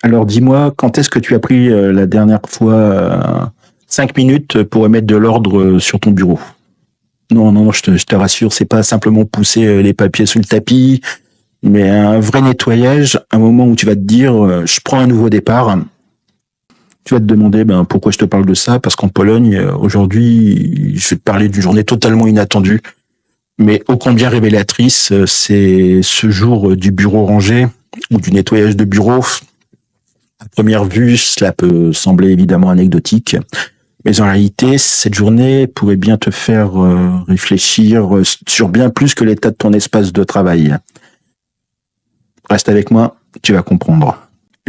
Alors dis-moi, quand est-ce que tu as pris la dernière fois 5 minutes pour remettre de l'ordre sur ton bureau? Non, non, non, je te rassure, c'est pas simplement pousser les papiers sous le tapis, mais un vrai nettoyage, un moment où tu vas te dire, je prends un nouveau départ. Tu vas te demander pourquoi je te parle de ça, parce qu'en Pologne, aujourd'hui, je vais te parler d'une journée totalement inattendue, mais ô combien révélatrice. C'est ce jour du bureau rangé ou du nettoyage de bureau. À première vue, cela peut sembler évidemment anecdotique, mais en réalité, cette journée pourrait bien te faire réfléchir sur bien plus que l'état de ton espace de travail. Reste avec moi, tu vas comprendre.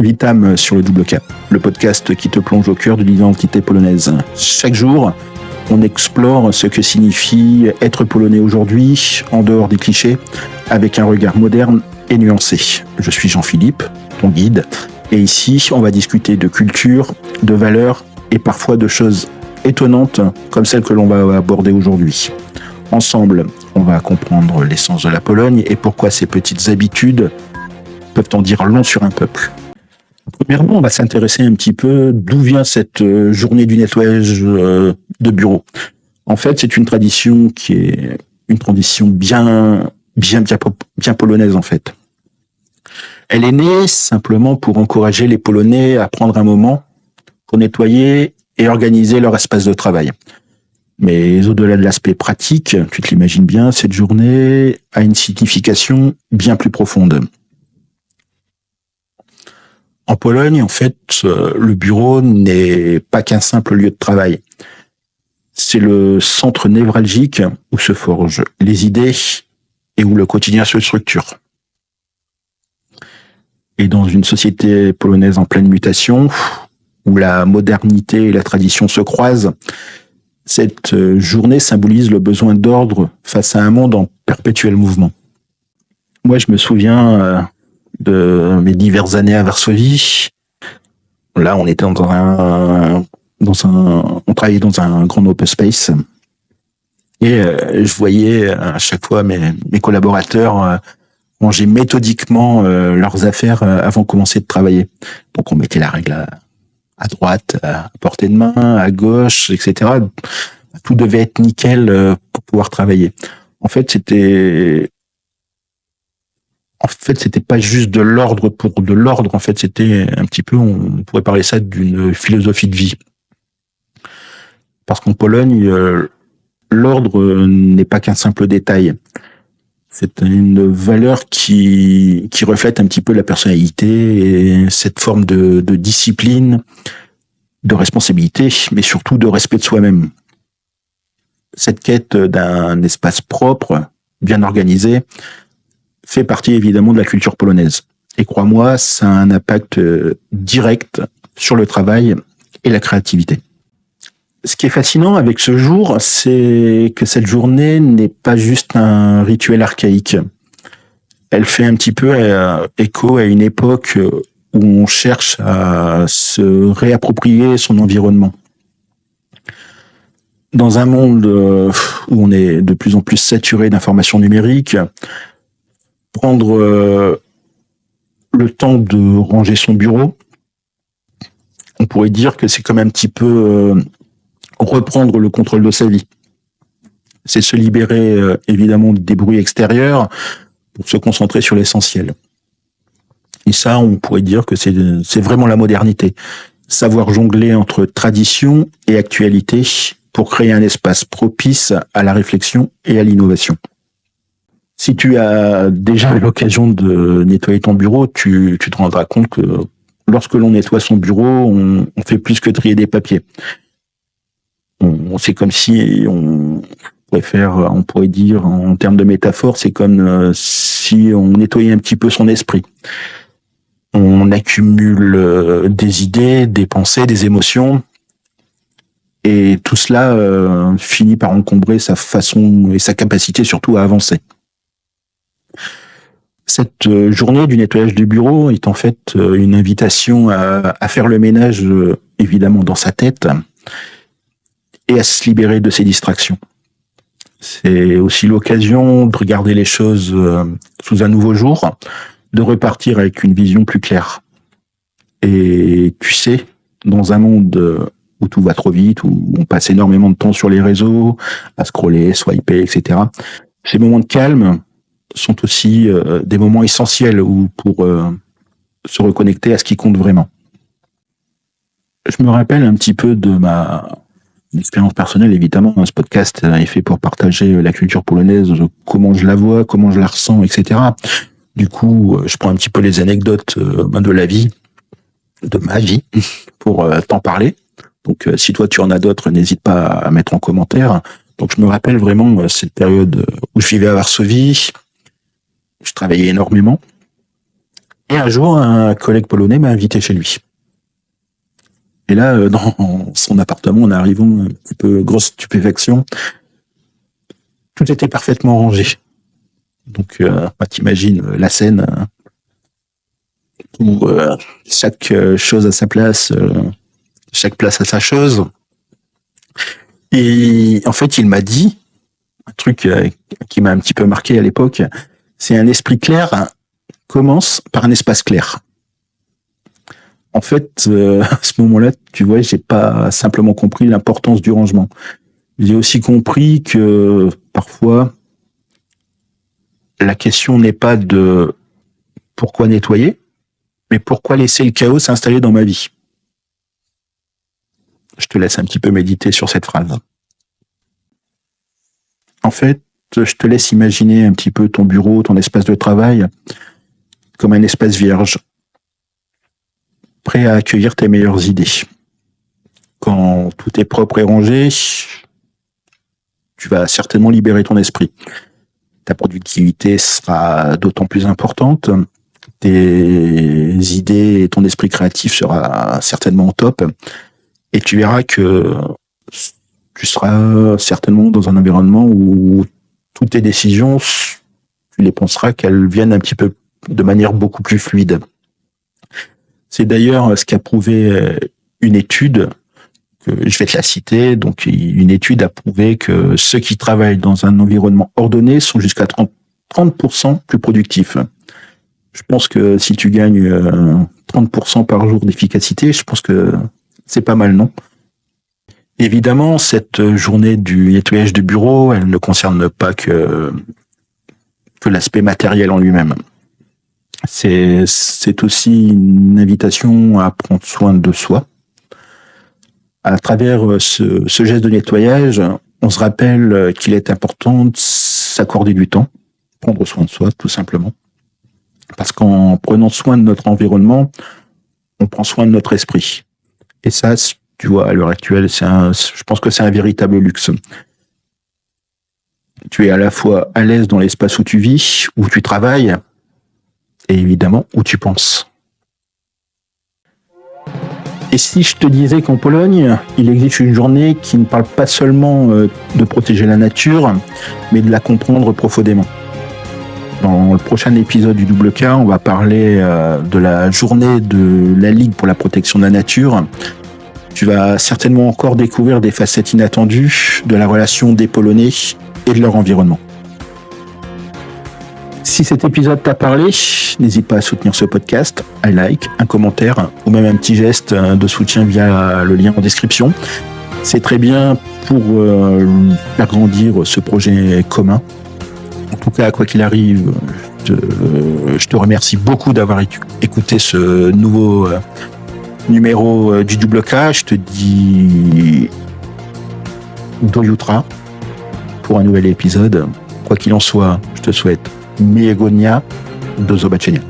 Vitam sur le double K, le podcast qui te plonge au cœur de l'identité polonaise. Chaque jour, on explore ce que signifie être polonais aujourd'hui, en dehors des clichés, avec un regard moderne et nuancé. Je suis Jean-Philippe, ton guide, et ici, on va discuter de culture, de valeurs et parfois de choses étonnantes comme celles que l'on va aborder aujourd'hui. Ensemble, on va comprendre l'essence de la Pologne et pourquoi ces petites habitudes peuvent en dire long sur un peuple. Premièrement, on va s'intéresser un petit peu d'où vient cette journée du nettoyage de bureau. En fait, c'est une tradition qui est une tradition bien polonaise en fait. Elle est née simplement pour encourager les Polonais à prendre un moment pour nettoyer et organiser leur espace de travail. Mais au-delà de l'aspect pratique, tu te l'imagines bien, cette journée a une signification bien plus profonde. En Pologne, en fait, le bureau n'est pas qu'un simple lieu de travail. C'est le centre névralgique où se forgent les idées et où le quotidien se structure. Et dans une société polonaise en pleine mutation, où la modernité et la tradition se croisent, cette journée symbolise le besoin d'ordre face à un monde en perpétuel mouvement. Moi, je me souviens de mes diverses années à Varsovie. Là, on était on travaillait dans un grand open space. Et je voyais à chaque fois mes collaborateurs ranger méthodiquement leurs affaires avant de commencer de travailler. Donc on mettait la règle à droite, à portée de main, à gauche, etc. Tout devait être nickel pour pouvoir travailler. En fait, c'était pas juste de l'ordre pour de l'ordre. En fait, c'était un petit peu, on pourrait parler ça d'une philosophie de vie. Parce qu'en Pologne, l'ordre n'est pas qu'un simple détail. C'est une valeur qui reflète un petit peu la personnalité et cette forme de discipline, de responsabilité, mais surtout de respect de soi-même. Cette quête d'un espace propre, bien organisé, fait partie évidemment de la culture polonaise. Et crois-moi, ça a un impact direct sur le travail et la créativité. Ce qui est fascinant avec ce jour, c'est que cette journée n'est pas juste un rituel archaïque. Elle fait un petit peu écho à une époque où on cherche à se réapproprier son environnement. Dans un monde où on est de plus en plus saturé d'informations numériques, prendre le temps de ranger son bureau, on pourrait dire que c'est comme un petit peu reprendre le contrôle de sa vie. C'est se libérer évidemment des bruits extérieurs pour se concentrer sur l'essentiel. Et ça, on pourrait dire que c'est vraiment la modernité. Savoir jongler entre tradition et actualité pour créer un espace propice à la réflexion et à l'innovation. Si tu as déjà eu l'occasion de nettoyer ton bureau, tu te rendras compte que lorsque l'on nettoie son bureau, on fait plus que trier des papiers. C'est comme si on pourrait dire en termes de métaphore, c'est comme si on nettoyait un petit peu son esprit. On accumule des idées, des pensées, des émotions, et tout cela finit par encombrer sa façon et sa capacité surtout à avancer. Cette journée du nettoyage du bureau est en fait une invitation à faire le ménage, évidemment, dans sa tête, et à se libérer de ses distractions. C'est aussi l'occasion de regarder les choses sous un nouveau jour, de repartir avec une vision plus claire. Et tu sais, dans un monde où tout va trop vite, où on passe énormément de temps sur les réseaux, à scroller, swiper, etc., ces moments de calme sont aussi des moments essentiels pour se reconnecter à ce qui compte vraiment. Je me rappelle un petit peu de ma expérience personnelle, évidemment. Ce podcast est fait pour partager la culture polonaise, comment je la vois, comment je la ressens, etc. Du coup, je prends un petit peu les anecdotes de la vie, de ma vie, pour t'en parler. Donc, si toi tu en as d'autres, n'hésite pas à mettre en commentaire. Donc, je me rappelle vraiment cette période où je vivais à Varsovie. Je travaillais énormément. Et un jour, un collègue polonais m'a invité chez lui. Et là, dans son appartement, en arrivant, un petit peu grosse stupéfaction, tout était parfaitement rangé. Donc, t'imagines la scène où chaque chose à sa place, chaque place à sa chose. Et en fait, il m'a dit un truc qui m'a un petit peu marqué à l'époque, c'est un esprit clair commence par un espace clair. En fait, à ce moment-là, tu vois, j'ai pas simplement compris l'importance du rangement. J'ai aussi compris que parfois, la question n'est pas de pourquoi nettoyer, mais pourquoi laisser le chaos s'installer dans ma vie. Je te laisse un petit peu méditer sur cette phrase. En fait, je te laisse imaginer un petit peu ton bureau, ton espace de travail, comme un espace vierge, prêt à accueillir tes meilleures idées. Quand tout est propre et rangé, tu vas certainement libérer ton esprit. Ta productivité sera d'autant plus importante, tes idées et ton esprit créatif sera certainement au top, et tu verras que tu seras certainement dans un environnement où toutes tes décisions, tu les penseras qu'elles viennent un petit peu de manière beaucoup plus fluide. C'est d'ailleurs ce qu'a prouvé une étude, que je vais te la citer. Donc, une étude a prouvé que ceux qui travaillent dans un environnement ordonné sont jusqu'à 30% plus productifs. Je pense que si tu gagnes 30% par jour d'efficacité, je pense que c'est pas mal, non? Évidemment, cette journée du nettoyage de bureau, elle ne concerne pas que l'aspect matériel en lui-même. C'est aussi une invitation à prendre soin de soi. À travers ce geste de nettoyage, on se rappelle qu'il est important de s'accorder du temps, prendre soin de soi, tout simplement. Parce qu'en prenant soin de notre environnement, on prend soin de notre esprit. Et ça, tu vois, à l'heure actuelle, je pense que c'est un véritable luxe. Tu es à la fois à l'aise dans l'espace où tu vis, où tu travailles, et évidemment où tu penses. Et si je te disais qu'en Pologne, il existe une journée qui ne parle pas seulement de protéger la nature, mais de la comprendre profondément. Dans le prochain épisode du Double K, on va parler de la journée de la Ligue pour la protection de la nature. Tu vas certainement encore découvrir des facettes inattendues de la relation des Polonais et de leur environnement. Si cet épisode t'a parlé, n'hésite pas à soutenir ce podcast, un like, un commentaire ou même un petit geste de soutien via le lien en description. C'est très bien pour faire grandir ce projet commun. En tout cas, quoi qu'il arrive, je te remercie beaucoup d'avoir écouté ce nouveau numéro du Double K. Je te dis do jutra pour un nouvel épisode. Quoi qu'il en soit, je te souhaite miłego dnia, do zobaczenia.